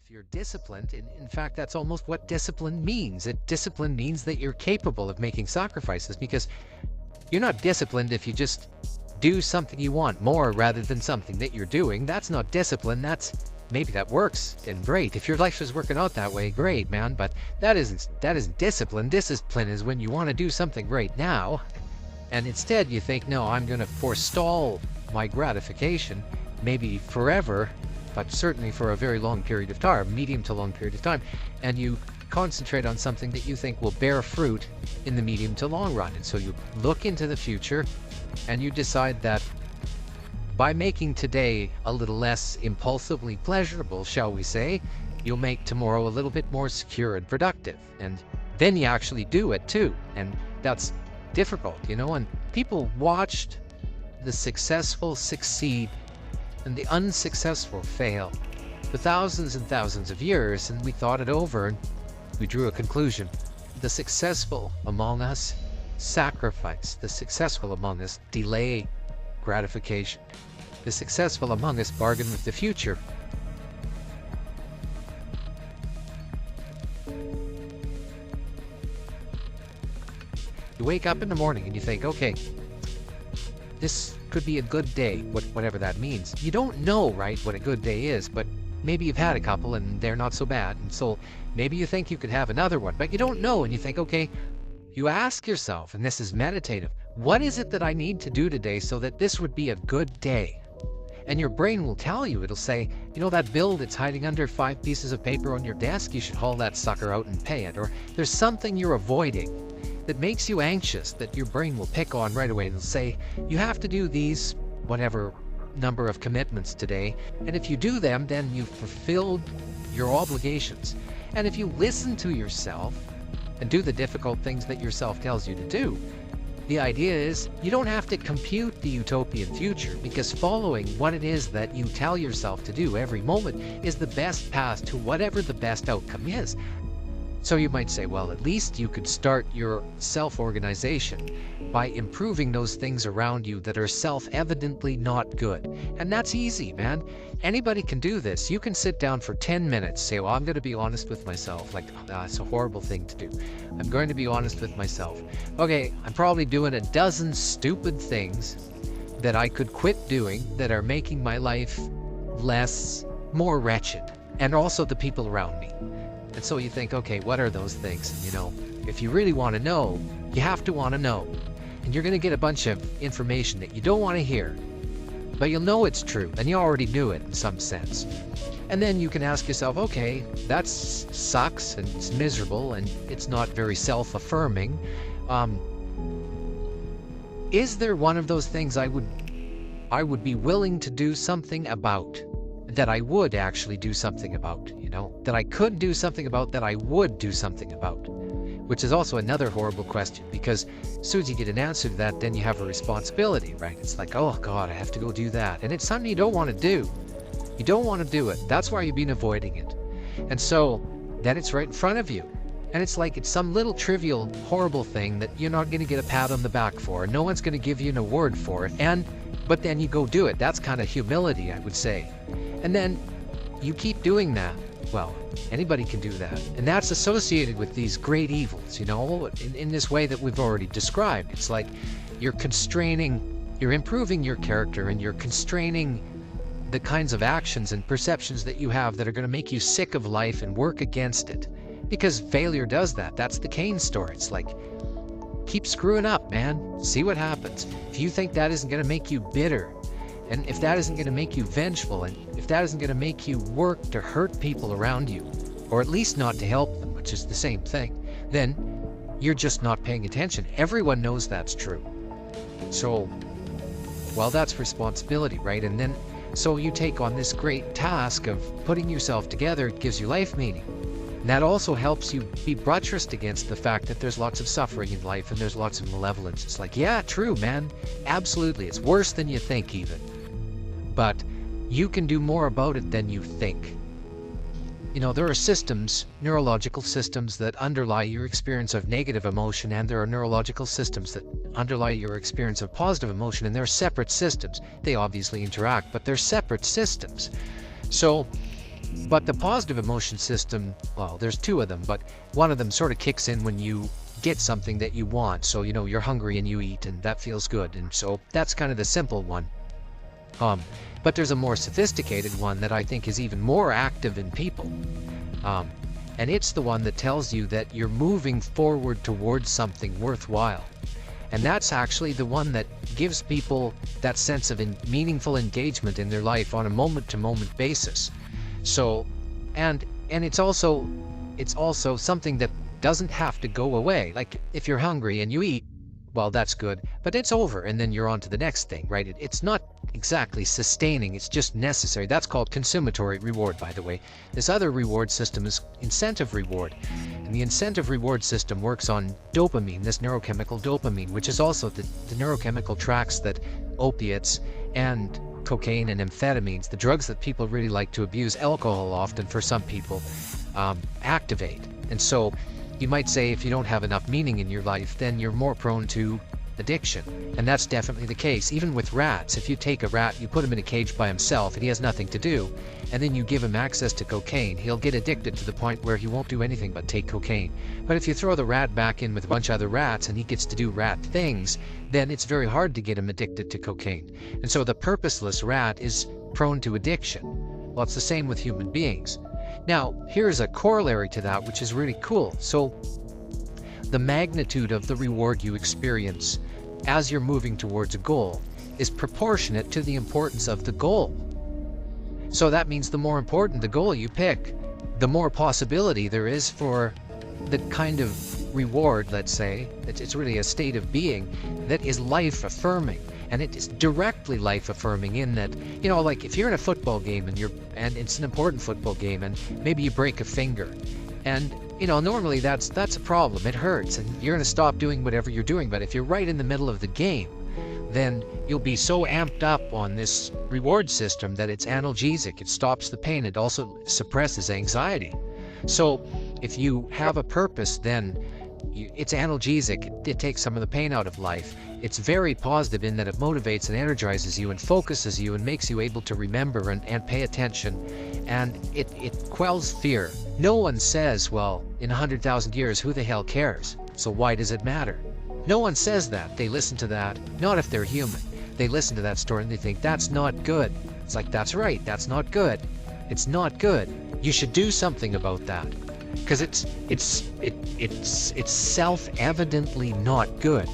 if you're disciplined. In fact, that's almost what discipline means. Discipline means that you're capable of making sacrifices, because you're not disciplined if you just do something you want more rather than something that you're doing. That's not discipline. Maybe that works and great. If your life is working out that way, great, man. But that isn't discipline. Discipline is when you want to do something right now, and instead you think, no, I'm going to forestall my gratification, maybe forever, but certainly for a very long period of time, medium to long period of time, and you concentrate on something that you think will bear fruit in the medium to long run. And so you look into the future and you decide that by making today a little less impulsively pleasurable, shall we say, you'll make tomorrow a little bit more secure and productive. And then you actually do it too. And that's difficult, and people watched the successful succeed and the unsuccessful fail for thousands and thousands of years, and we thought it over and we drew a conclusion. The successful among us sacrifice. The successful among us delay gratification. The successful among us bargain with the future. You wake up in the morning and you think, okay, this could be a good day, whatever that means. You don't know, right, what a good day is, but maybe you've had a couple and they're not so bad. And so maybe you think you could have another one, but you don't know. And you think, okay, you ask yourself, and this is meditative, what is it that I need to do today so that this would be a good day? And your brain will tell you, it'll say, that bill that's hiding under 5 pieces of paper on your desk, you should haul that sucker out and pay it. Or there's something you're avoiding that makes you anxious that your brain will pick on right away. It'll say, you have to do these, whatever number of commitments today. And if you do them, then you've fulfilled your obligations. And if you listen to yourself and do the difficult things that yourself tells you to do, the idea is you don't have to compute the utopian future, because following what it is that you tell yourself to do every moment is the best path to whatever the best outcome is. So you might say, well, at least you could start your self-organization by improving those things around you that are self-evidently not good. And that's easy, man. Anybody can do this. You can sit down for 10 minutes, say, well, I'm going to be honest with myself. Like, it's a horrible thing to do. I'm going to be honest with myself. Okay, I'm probably doing a dozen stupid things that I could quit doing that are making my life more wretched, and also the people around me. And so you think, okay, what are those things? If you really want to know, you have to want to know. And you're going to get a bunch of information that you don't want to hear, but you'll know it's true, and you already knew it in some sense. And then you can ask yourself, okay, that sucks, and it's miserable, and it's not very self-affirming. Is there one of those things I would be willing to do something about? That I would actually do something about, that I could do something about, that I would do something about, which is also another horrible question, because as soon as you get an answer to that, then you have a responsibility, right? It's like, oh God, I have to go do that. And it's something you don't want to do. You don't want to do it. That's why you've been avoiding it. And so then it's right in front of you. And it's like it's some little trivial, horrible thing that you're not going to get a pat on the back for. No one's going to give you an award for it. But then you go do it. That's kind of humility, I would say. And then you keep doing that. Well, anybody can do that. And that's associated with these great evils, in this way that we've already described. It's like you're improving your character, and you're constraining the kinds of actions and perceptions that you have that are going to make you sick of life and work against it. Because failure does that. That's the Cain story. It's like, keep screwing up, man. See what happens. If you think that isn't going to make you bitter, and if that isn't going to make you vengeful, and if that isn't going to make you work to hurt people around you, or at least not to help them, which is the same thing, then you're just not paying attention. Everyone knows that's true. So, well, that's responsibility, right? And then, so you take on this great task of putting yourself together. It gives you life meaning. And that also helps you be buttressed against the fact that there's lots of suffering in life and there's lots of malevolence. It's like, yeah, true, man. Absolutely. It's worse than you think even. But you can do more about it than you think. There are systems, neurological systems, that underlie your experience of negative emotion, and there are neurological systems that underlie your experience of positive emotion, and they're separate systems. They obviously interact, but they're separate systems. So But the positive emotion system, well, there's two of them, but one of them sort of kicks in when you get something that you want. So, you're hungry and you eat, and that feels good. And so that's kind of the simple one. But there's a more sophisticated one that I think is even more active in people. And it's the one that tells you that you're moving forward towards something worthwhile. And that's actually the one that gives people that sense of meaningful engagement in their life on a moment-to-moment basis. So, and it's also something that doesn't have to go away. Like if you're hungry and you eat, well, that's good, but it's over and then you're on to the next thing, right? It's not exactly sustaining, it's just necessary. That's called consummatory reward, by the way. This other reward system is incentive reward. And the incentive reward system works on dopamine, this neurochemical dopamine, which is also the neurochemical tracks that opiates and cocaine and amphetamines, the drugs that people really like to abuse, alcohol often for some people, activate. And so you might say if you don't have enough meaning in your life, then you're more prone to addiction. And that's definitely the case. Even with rats, if you take a rat, you put him in a cage by himself and he has nothing to do, and then you give him access to cocaine, he'll get addicted to the point where he won't do anything but take cocaine. But if you throw the rat back in with a bunch of other rats and he gets to do rat things, then it's very hard to get him addicted to cocaine. And so the purposeless rat is prone to addiction. Well, it's the same with human beings. Now, here's a corollary to that, which is really cool. So the magnitude of the reward you experience as you're moving towards a goal is proportionate to the importance of the goal. So that means the more important the goal you pick, the more possibility there is for the kind of reward, let's say, it's really a state of being that is life-affirming. And it is directly life-affirming in that, like if you're in a football game and it's an important football game and maybe you break a finger, and normally that's a problem. It hurts and you're going to stop doing whatever you're doing. But if you're right in the middle of the game, then you'll be so amped up on this reward system that it's analgesic. It stops the pain. It also suppresses anxiety. So if you have a purpose, then it's analgesic. It takes some of the pain out of life. It's very positive in that it motivates and energizes you and focuses you and makes you able to remember and pay attention. And it quells fear. No one says, well, in 100,000 years, who the hell cares? So why does it matter? No one says that. They listen to that, not if they're human. They listen to that story and they think, that's not good. It's like, that's right, that's not good. It's not good. You should do something about that. Because it's self-evidently not good.